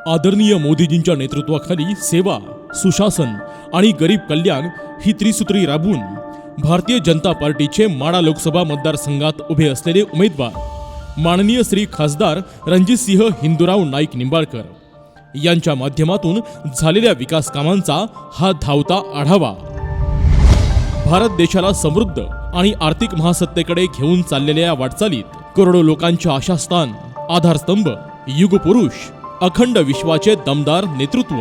आदरणीय मोदीजींच्या नेतृत्वाखाली सेवा, सुशासन आणि गरीब कल्याण ही त्रिसूत्री राबवून भारतीय जनता पार्टीचे माढा लोकसभा मतदारसंघात उभे असलेले उमेदवार माननीय श्री खासदार रणजितसिंह हिंदूराव नाईक निंबाळकर यांच्या माध्यमातून झालेल्या विकास कामांचा हा धावता आढावा. भारत देशाला समृद्ध आणि आर्थिक महासत्तेकडे घेऊन चाललेल्या वाटचालीत करोडो लोकांचे आशास्थान, आधारस्तंभ, युगपुरुष, अखंड विश्वाचे दमदार नेतृत्व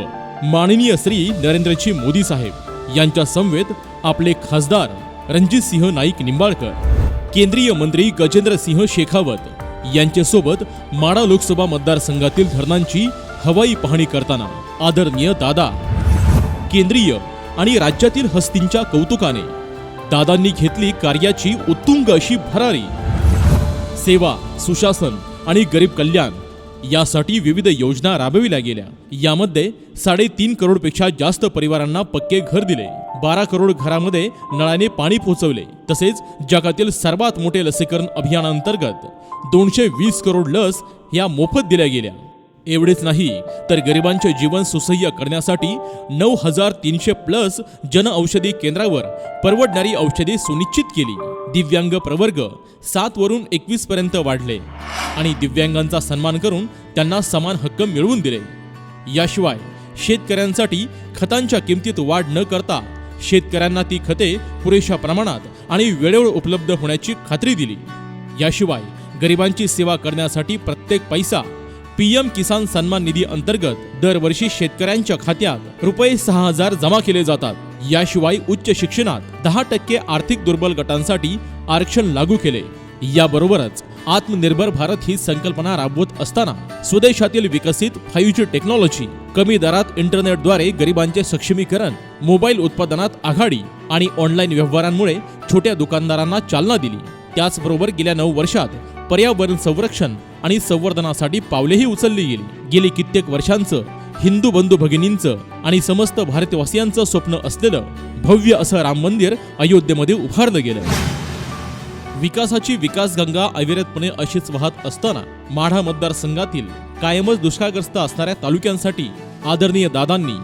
माननीय श्री नरेंद्रजी मोदी साहेब यांच्या समवेत आपले खासदार रणजितसिंह नाईक निंबाळकर, केंद्रीय मंत्री गजेंद्रसिंह शेखावत यांच्यासोबत माढा लोकसभा मतदारसंघातील धरणांची हवाई पाहणी करताना आदरणीय दादा, केंद्रीय आणि राज्यातील हस्तींच्या कौतुकाने दादांनी घेतली कार्याची उत्तुंग अशी भरारी. सेवा, सुशासन आणि गरीब कल्याण यासाठी विविध योजना राबविल्या गेल्या. यामध्ये 3.5 करोडपेक्षा जास्त परिवारांना पक्के घर दिले, 12 करोड घरामध्ये नळाने पाणी पोहोचवले. तसेच जगातील सर्वात मोठे लसीकरण अभियानांतर्गत 220 करोड लस या मोफत दिल्या गेल्या. एवढेच नाही तर गरिबांचे जीवन सुसह्य करण्यासाठी 9,300+ जनऔषधी केंद्रावर परवडणारी औषधे सुनिश्चित केली. दिव्यांग प्रवर्ग 7 वरून 21 पर्यंत वाढले आणि दिव्यांगांचा सन्मान करून त्यांना समान हक्क मिळवून दिले. याशिवाय शेतकऱ्यांसाठी खतांच्या किमतीत वाढ न करता शेतकऱ्यांना ती खते पुरेशा प्रमाणात आणि वेळेवर उपलब्ध होण्याची खात्री दिली. याशिवाय गरिबांची सेवा करण्यासाठी प्रत्येक पैसा PM किसान सन्मान निधी अंतर्गत दरवर्षी शेतकऱ्यांच्या खात्यात रुपये 6,000 जमा केले जातात. याशिवाय उच्च शिक्षणात 10% आर्थिक दुर्बल गटांसाठी आरक्षण लागू केले. याबरोबरच आत्मनिर्भर भारत ही संकल्पना राबवत असताना स्वदेशातील विकसित 5G टेक्नॉलॉजी, कमी दरात इंटरनेटद्वारे गरिबांचे सक्षमीकरण, मोबाईल उत्पादनात आघाडी आणि ऑनलाईन व्यवहारांमुळे छोट्या दुकानदारांना चालना दिली. त्याचबरोबर गेल्या 9 वर्षात पर्यावरण संरक्षण आणि संवर्धनासाठी पावलेही उचलली गेली. गेली कित्येक वर्षांचं हिंदू बंधू भगिनींचं आणि समस्त भारतवासियांचं स्वप्न असलेलं भव्य असं राम मंदिर अयोध्येमध्ये उभारलं गेलं. विकासाची विकासगंगा अविरतपणे अशीच वाहत असताना माढा मतदारसंघातील कायमच दुष्काळग्रस्त असणाऱ्या तालुक्यांसाठी आदरणीय दादांनी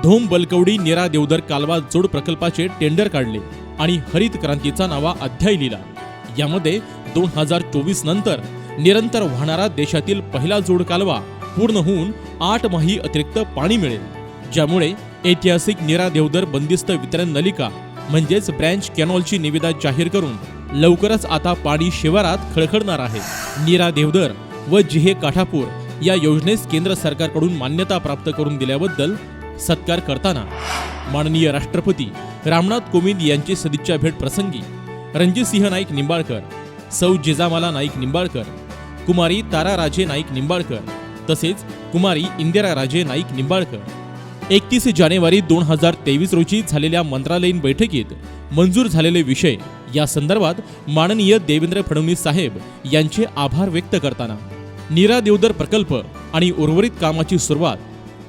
धोम बलकवडी नीरा देवधर कालवा जोड प्रकल्पाचे टेंडर काढले आणि हरित क्रांतीचा नवा अध्याय लिहिला. यामध्ये 2024 नंतर निरंतर वाहणारा देशातील पहिला जोड कालवा पूर्ण होऊन 8 माही अतिरिक्त पाणी मिळेल, ज्यामुळे ऐतिहासिक नीरा देवधर बंदिस्त वितरण नलिका म्हणजेच ब्रँच कॅनॉलची निविदा जाहीर करून लवकरच आता पाणी शिवारात खळखळणार आहे. नीरा देवधर व जिहे काठापूर या योजनेस केंद्र सरकारकडून मान्यता प्राप्त करून दिल्याबद्दल सत्कार करताना माननीय राष्ट्रपती रामनाथ कोविंद यांची सदिच्छा भेट प्रसंगी रणजितसिंह नाईक निंबाळकर, सौ जिजामाला नाईक निंबाळकर, कुमारी तारा राजे नाईक निंबाळकर तसेच कुमारी इंदिरा राजे नाईक निंबाळकर 31 जानेवारी 2023 रोजी झालेल्या मंत्रालयीन बैठकीत मंजूर झालेले विषय या संदर्भात माननीय देवेंद्र फडणवीस साहेब यांचे आभार व्यक्त करताना नीरा देवधर प्रकल्प आणि उर्वरित कामाची सुरुवात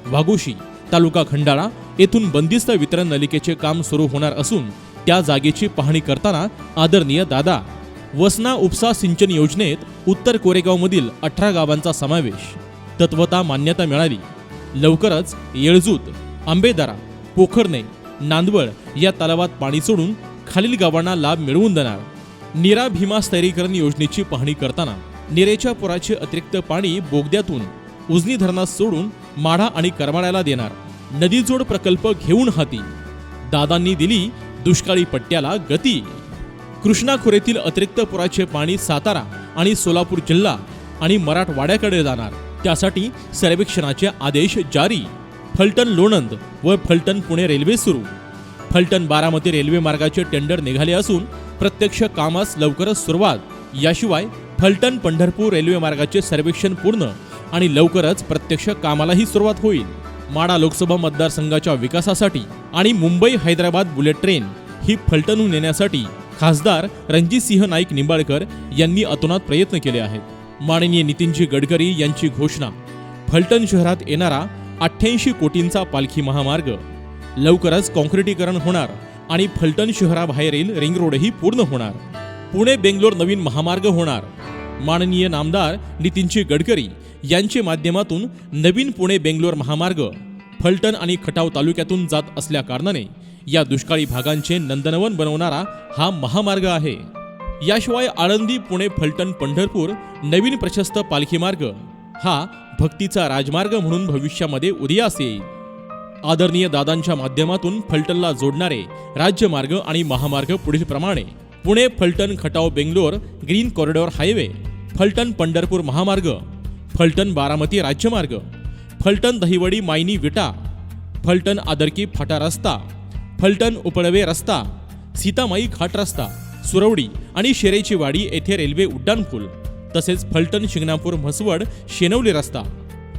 वाघोशी तालुका खंडाळा येथून बंदिस्त वितरण नलिकेचे काम सुरू होणार असून त्या जागेची पाहणी करताना आदरणीय दादा, वसना उपसा सिंचन योजनेत उत्तर कोरेगावमधील 18 गावांचा समावेश, तत्वता मान्यता मिळाली. लवकरच येळजूत, आंबेदारा, पोखरणे, नांदवळ या तलावात पाणी सोडून खालील गावांना लाभ मिळवून देणार. नीरा भीमा स्थैर्यीकरण योजनेची पाहणी करताना नीरेच्या पुराचे अतिरिक्त पाणी बोगद्यातून उजनी धरणात सोडून माढा आणि करमाळ्याला देणार. नदीजोड प्रकल्प घेऊन हाती दादांनी दिली दुष्काळी पट्ट्याला गती. कृष्णा खोऱ्यातील अतिरिक्त पुराचे पाणी सातारा आणि सोलापूर जिल्हा आणि मराठवाड्याकडे जाणार. त्यासाठी सर्वेक्षणाचे आदेश जारी. फलटण लोणंद व फलटण पुणे रेल्वे सुरू. फलटण बारामती रेल्वे मार्गाचे टेंडर निघाले असून प्रत्यक्ष कामास लवकरच सुरुवात. याशिवाय फलटण पंढरपूर रेल्वे मार्गाचे सर्वेक्षण पूर्ण आणि लवकरच प्रत्यक्ष कामालाही सुरुवात होईल. माढा लोकसभा मतदारसंघाच्या विकासासाठी आणि मुंबई हैदराबाद बुलेट ट्रेन ही फलटणहून नेण्यासाठी खासदार रणजितसिंह नाईक निंबाळकर यांनी अतोनात प्रयत्न केले आहेत. माननीय नितीनजी गडकरी यांची घोषणा, फलटण शहरात येणारा 88 कोटींचा पालखी महामार्ग लवकरच कॉन्क्रिटीकरण होणार आणि फलटण शहराबाहेरील रिंग रोडही पूर्ण होणार. पुणे बेंगलोर नवीन महामार्ग होणार. माननीय नामदार नितीनजी गडकरी यांच्या माध्यमातून नवीन पुणे बेंगलोर महामार्ग फलटण आणि खटाव तालुक्यातून जात असल्या कारणाने या दुष्काळी भागांचे नंदनवन बनवणारा हा महामार्ग आहे। याशिवाय आळंदी पुणे फलटण पंढरपूर नवीन प्रशस्त पालखी मार्ग हा भक्तीचा राजमार्ग म्हणून भविष्यामध्ये उदयास येईल। आदरणीय दादांच्या माध्यमातून फलटणला जोडणारे राज्यमार्ग आणि महामार्ग पुढील प्रमाणे: Pune Phaltan Khatav Bangalore green corridor highway, Phaltan Pandharpur महामार्ग, फलटण बारामती राज्यमार्ग, फलटण दहिवडी मायनी विटा, फलटण आदरकी फाटा रस्ता, फलटण उपळवे रस्ता, सीतामाई घाट रस्ता, सुरवडी आणि शेरेची वाडी येथे रेल्वे उड्डाणपूल, तसेच फलटण शिंगणापूर म्हसवड शेनवली रस्ता।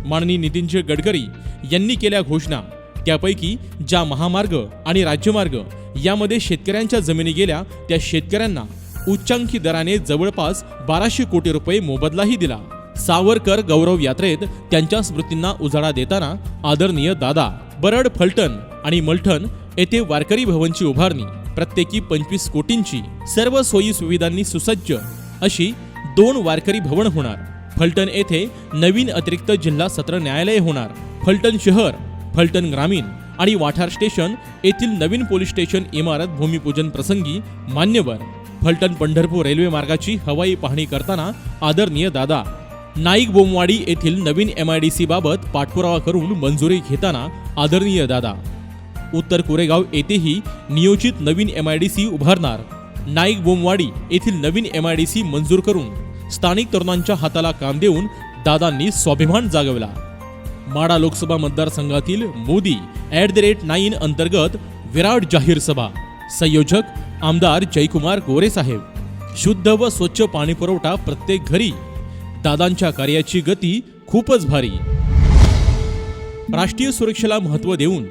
माननीय नितीनजी गडकरी यांनी केल्या घोषणा त्यापैकी ज्या महामार्ग आणि राज्यमार्ग यामध्ये शेतकऱ्यांच्या जमिनी गेल्या त्या शेतकऱ्यांना उच्चांकी दराने जवळपास 1200 कोटी रुपये मोबदलाही दिला। सावरकर गौरव यात्रेत त्यांच्या स्मृतींना उजाळा देताना आदरणीय दादा बरड फलटण आणि मलठण येथे वारकरी भवनची उभारणी प्रत्येकी 25 कोटींची सर्व सोयी सुविधांनी सुसज्ज अशी 2 वारकरी भवन होणार। फलटण येथे नवीन अतिरिक्त जिल्हा सत्र न्यायालय होणार। फलटण शहर, फलटण ग्रामीण आणि वाठार स्टेशन येथील नवीन पोलीस स्टेशन इमारत भूमिपूजन प्रसंगी मान्यवर। फलटण पंढरपूर रेल्वे मार्गाची हवाई पाहणी करताना आदरणीय दादा नाईक बोमवाडी येथील नवीन MIDC बाबत पाठपुरावा करून मंजुरी घेताना आदरणीय दादा उत्तर कोरेगाव येथेही नियोजित नवीन MIDC उभारणार। नाईक बोमवाडी येथील नवीन MIDC मंजूर करून स्थानिक तरुणांच्या हाताला काम देऊन दादांनी स्वाभिमान जागवला। माढा लोकसभा मतदारसंघातील मोदी @9 अंतर्गत विराट जाहीर सभा। संयोजक आमदार जयकुमार गोरे साहेब। शुद्ध व स्वच्छ पाणी पुरवठा प्रत्येक घरी। दादांच्या कार्याची गती खूपच भारी। राष्ट्रीय सुरक्षेला महत्त्व देऊन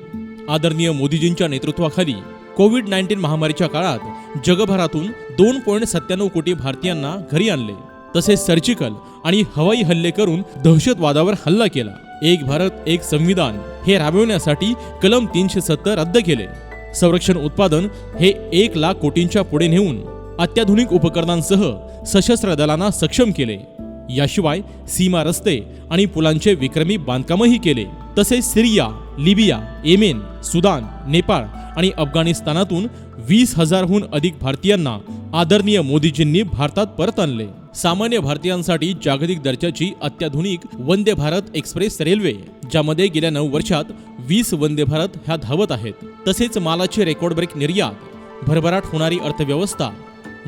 आदरणीय मोदीजींच्या नेतृत्वाखाली कोविड-19 महामारीच्या काळात जगभरातून 2.97 कोटी भारतीयांना घरी आणले। तसेच सर्जिकल आणि हवाई हल्ले करून दहशतवादावर हल्ला केला। एक भारत एक संविधान हे राबविण्यासाठी कलम 370 रद्द केले। संरक्षण उत्पादन हे 1 लाख कोटींच्या पुढे नेऊन अत्याधुनिक उपकरणांसह सशस्त्र दलांना सक्षम केले। याशिवाय सीमा रस्ते आणि पुलांचे विक्रमी बांधकामही केले। तसेच सिरिया, लिबिया, येमेन, सुदान, नेपाळ आणि अफगाणिस्तानातून 20,000हून अधिक भारतीयांना आदरणीय मोदीजींनी भारतात परत आणले। सामान्य भारतीयांसाठी जागतिक दर्जाची अत्याधुनिक वंदे भारत एक्सप्रेस रेल्वे, ज्यामध्ये गेल्या 9 वर्षात 20 वंदे भारत ह्या धावत आहेत। तसेच मालाची रेकॉर्ड ब्रेक निर्यात, भरभराट होणारी अर्थव्यवस्था,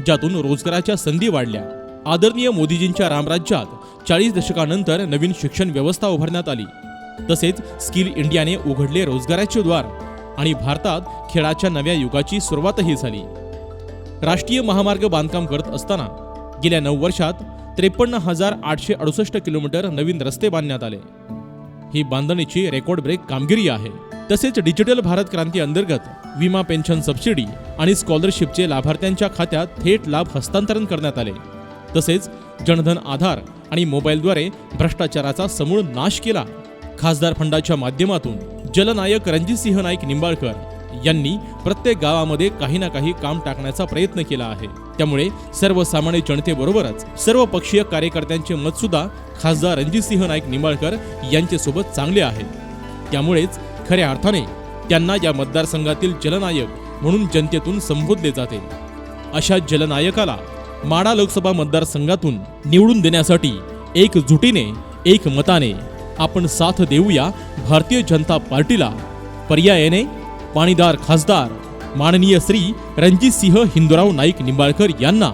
ज्यातून रोजगाराच्या संधी वाढल्या। आदरणीय मोदीजींच्या रामराज्यात 40 दशकानंतर नवीन शिक्षण व्यवस्था उभारण्यात आली। तसेच स्किल इंडियाने उघडले रोजगाराचे द्वार आणि भारतात खेळाच्या नव्या युगाची सुरुवातही झाली। राष्ट्रीय महामार्ग बांधकाम करत असताना गेल्या 9 वर्षात 53,868 किलोमीटर नवीन रस्ते बांधण्यात आले। ही बांधणीची रेकॉर्ड ब्रेक कामगिरी आहे। तसेच डिजिटल भारत क्रांती अंतर्गत विमा पेन्शन सबसिडी आणि स्कॉलरशिपचे लाभार्थ्यांच्या खात्यात थेट लाभ हस्तांतरण करण्यात आले। तसेच जनधन आधार आणि मोबाईलद्वारे भ्रष्टाचाराचा समूळ नाश केला। खासदार फंडाच्या माध्यमातून जलनायक रणजितसिंह नाईक निंबाळकर यांनी प्रत्येक गावामध्ये काही ना काही काम टाकण्याचा प्रयत्न केला आहे। त्यामुळे सर्वसामान्य जनतेबरोबरच सर्व पक्षीय कार्यकर्त्यांचे मत सुद्धा खासदार रणजितसिंह नाईक निंबाळकर यांच्यासोबत चांगले आहे। त्यामुळेच खऱ्या अर्थाने त्यांना या मतदारसंघातील जलनायक म्हणून जनतेतून संबोधले जाते। अशा जलनायकाला माढा लोकसभा मतदारसंघातून निवडून देण्यासाठी एकजुटीने एक मताने आपण साथ देऊया भारतीय जनता पार्टीला। पर्यायाने पाणीदार खासदार माननीय श्री रणजितसिंह हिंदूराव नाईक निंबाळकर यांना।